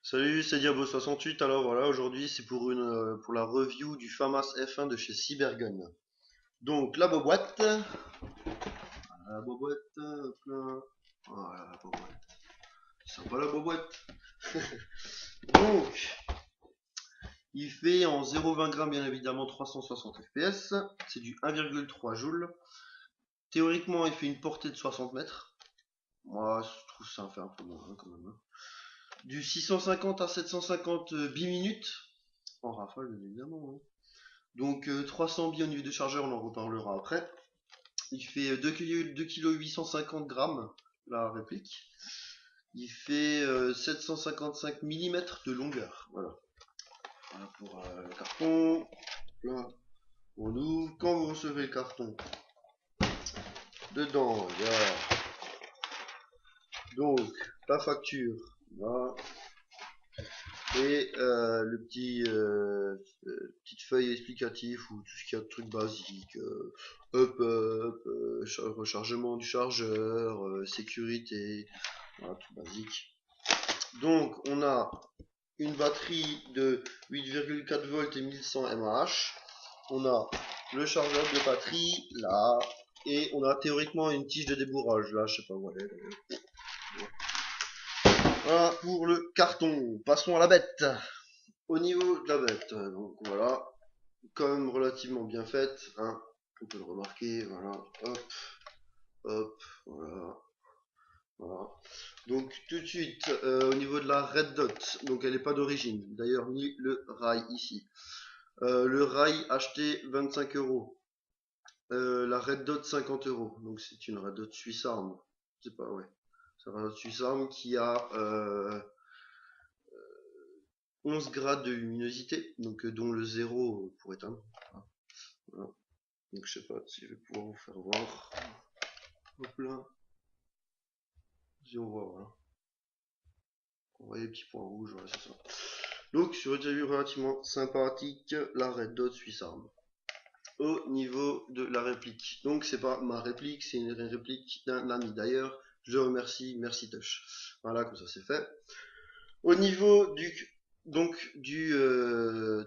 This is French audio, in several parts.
Salut, c'est Diabo68. Alors voilà, aujourd'hui c'est pour pour la review du FAMAS F1 de chez Cybergun. Donc la boîte, hop là. Voilà la boîte. Sympa la boîte. Donc il fait en 0,20 grammes bien évidemment 360 fps. C'est du 1,3 joules. Théoriquement il fait une portée de 60 mètres. Moi je trouve ça fait un peu moins quand même, hein. Du 650 à 750 bi-minutes. En rafale bien évidemment, hein. Donc 300 billes au niveau de chargeur, on en reparlera après. Il fait 2 kg 850 grammes la réplique. Il fait 755 mm de longueur. Voilà. Voilà pour le carton. Là, on ouvre. Quand vous recevez le carton, dedans, il y a donc la facture. Là, et le petite feuille explicative ou tout ce qu'il y a de trucs basiques, rechargement du chargeur, sécurité, voilà, tout basique. Donc on a une batterie de 8,4 volts et 1100 mAh. On a le chargeur de batterie là, et on a théoriquement une tige de débourrage là, je sais pas où elle est. Voilà pour le carton. Passons à la bête. Au niveau de la bête, donc voilà, quand même relativement bien faite, hein, on peut le remarquer, voilà, hop, hop, voilà, voilà. Donc tout de suite, au niveau de la red dot, donc elle n'est pas d'origine, d'ailleurs ni le rail ici. Le rail acheté 25 euros, la red dot 50 euros, donc c'est une red dot Suisse Arm, c'est pas, ouais, c'est une red dot Suisse Arm qui a 11 grades de luminosité, donc dont le 0 pour éteindre. Voilà. Donc je sais pas si je vais pouvoir vous faire voir. Hop là. Si on voit, voilà. On voit les petits points rouges, voilà, c'est ça. Donc sur une revue relativement sympathique, la Red Dot Swiss Arm. Au niveau de la réplique. Donc c'est pas ma réplique, c'est une réplique d'un ami. D'ailleurs, je remercie, merci Touch. Voilà, comme ça c'est fait. Au niveau du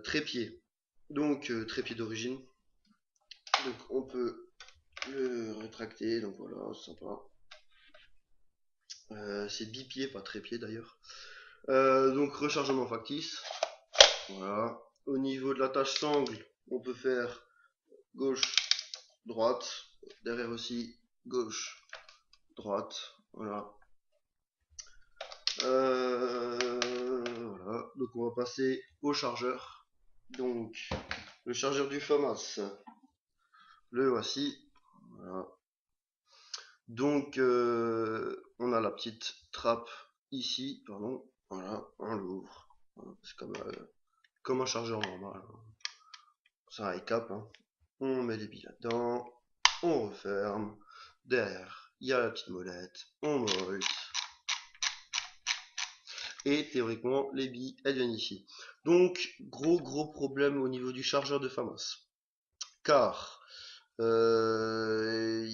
trépied. Donc trépied d'origine. Donc on peut le rétracter, donc voilà, c'est sympa. C'est bipied, pas trépied d'ailleurs. Donc rechargement factice. Voilà. Au niveau de la tâche sangle, on peut faire gauche, droite. Derrière aussi, gauche, droite. Voilà. Voilà. Donc on va passer au chargeur. Donc le chargeur du FAMAS. Le voici. Voilà. Donc on a la petite trappe ici, pardon. Voilà, on l'ouvre. Voilà, c'est comme un chargeur normal, hein. Ça a un cap, hein. On met les billes là-dedans, on referme. Derrière, il y a la petite molette, on molte. Et théoriquement, les billes, elles viennent ici. Donc, gros problème au niveau du chargeur de FAMAS. Car, euh,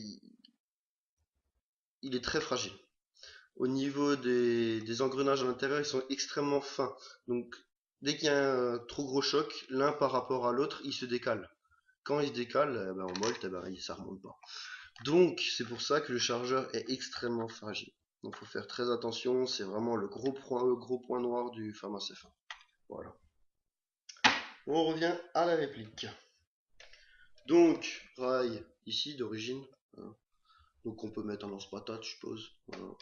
il est très fragile. Au niveau des engrenages à l'intérieur, ils sont extrêmement fins. Donc, dès qu'il y a un trop gros choc, l'un par rapport à l'autre, il se décale. Quand il se décale, en Molt, ça remonte pas. Donc, c'est pour ça que le chargeur est extrêmement fragile. Donc, faut faire très attention. C'est vraiment le gros point noir du FAMAS F1. Voilà. On revient à la réplique. Donc, rail ici d'origine, hein. Donc, on peut mettre en lance-patate, je suppose. Voilà.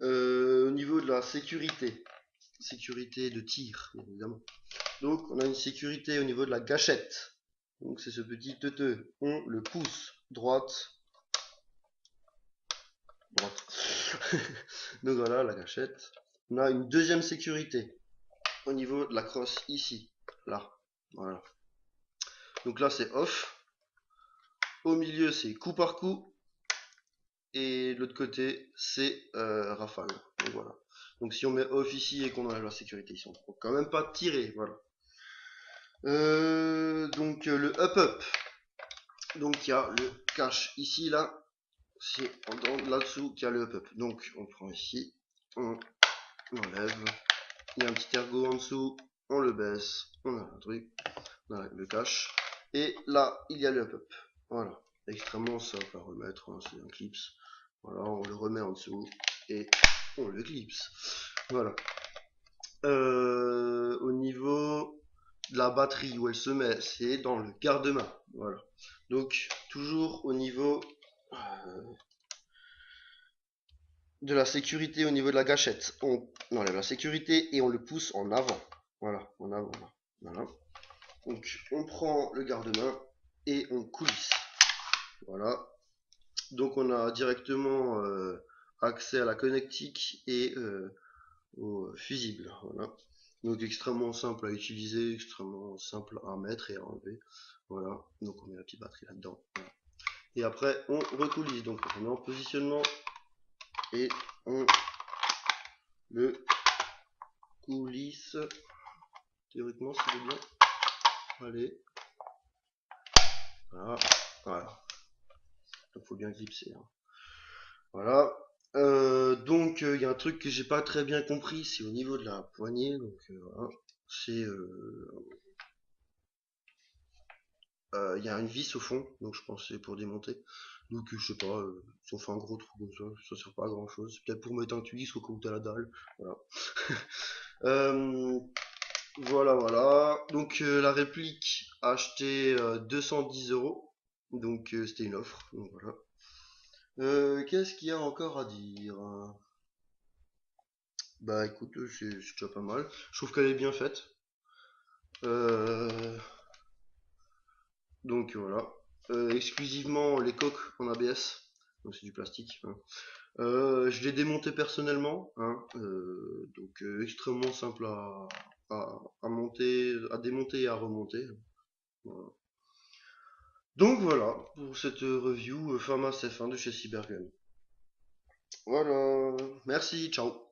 Au niveau de la sécurité de tir, bien évidemment. Donc, on a une sécurité au niveau de la gâchette. Donc, c'est ce petit teuteux. On le pousse droite. Donc voilà la gâchette. On a une deuxième sécurité au niveau de la crosse ici. Là. Voilà. Donc là c'est off. Au milieu c'est coup par coup. Et de l'autre côté c'est rafale. Donc voilà. Donc si on met off ici et qu'on enlève la sécurité ici, on ne peut quand même pas tirer. Voilà. Donc le up. Donc il y a le cache ici là. C'est là-dessous qu'il y a le up. Donc on prend ici. On on enlève. Il y a un petit ergot en dessous, on le baisse, on a un truc, on a le cache. Et là, il y a le up. Voilà, extrêmement simple à remettre, hein, c'est un clips. Voilà, on le remet en dessous et on le clipse. Voilà. Au niveau de la batterie où elle se met, c'est dans le garde-main. Voilà. Donc, toujours au niveau de la sécurité, au niveau de la gâchette, on enlève la sécurité et on le pousse en avant. Voilà, en avant. Voilà. Donc, on prend le garde-main et on coulisse. Voilà. Donc, on a directement accès à la connectique et au fusible. Voilà. Donc extrêmement simple à utiliser, extrêmement simple à mettre et à enlever. Voilà. Donc on met la petite batterie là-dedans. Voilà. Et après on recoulisse. Donc on met en positionnement et on le coulisse. Théoriquement c'est bien. Allez. Voilà. Voilà. Donc faut bien clipser. Hein. Voilà. Donc il y a un truc que j'ai pas très bien compris, c'est au niveau de la poignée. Donc voilà. C'est il y a une vis au fond, donc je pense que c'est pour démonter. Donc je sais pas, si on fait un gros trou comme ça sert pas à grand chose. C'est peut-être pour mettre un twist au cas où t'as la dalle. Voilà. Euh, voilà. Donc la réplique acheté 210 €. Donc c'était une offre. Donc voilà. Qu'est-ce qu'il y a encore à dire? Bah écoute, c'est déjà pas mal. Je trouve qu'elle est bien faite. Euh, donc voilà. Exclusivement les coques en ABS. Donc c'est du plastique. Hein. Je l'ai démonté personnellement, hein, donc extrêmement simple à monter, à démonter et à remonter. Voilà. Donc voilà pour cette review Famas F1 de chez Cybergun. Voilà, merci, ciao.